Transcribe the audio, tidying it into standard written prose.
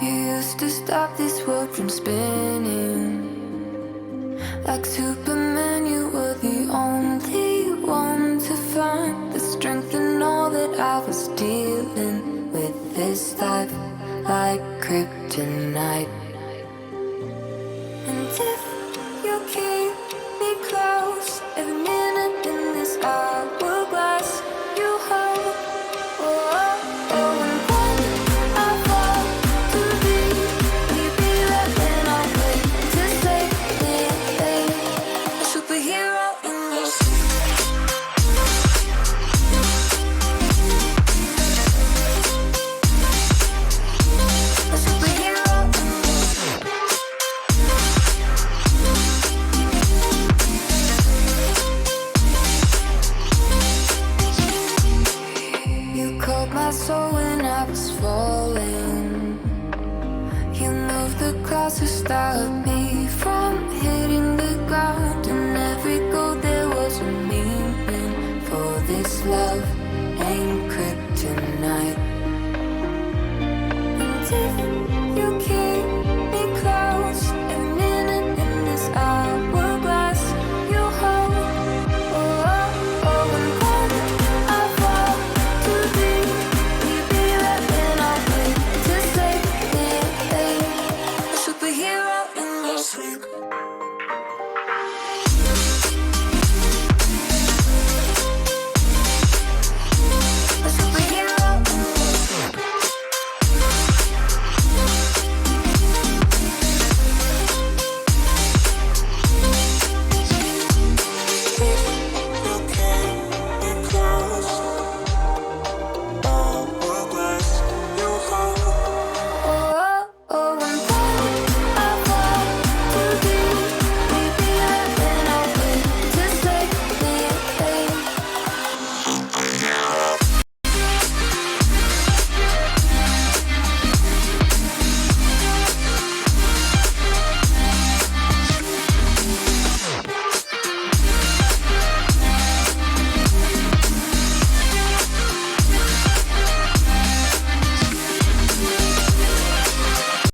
You used to stop this world from spinning. Like Superman, you were the only one to find the strength in all that I was dealing with this life, like kryptonite. And if you keep me close, every minute in this hourglass, you hold. Oh, oh, oh, and when I fall to leave, will you be right when I wait to save me? A superhero in your sleep. A superhero in your sleep. You called my soul when I was falling. You moved the clouds to stop me from hitting the ground. And every goal there was a meaning for this love.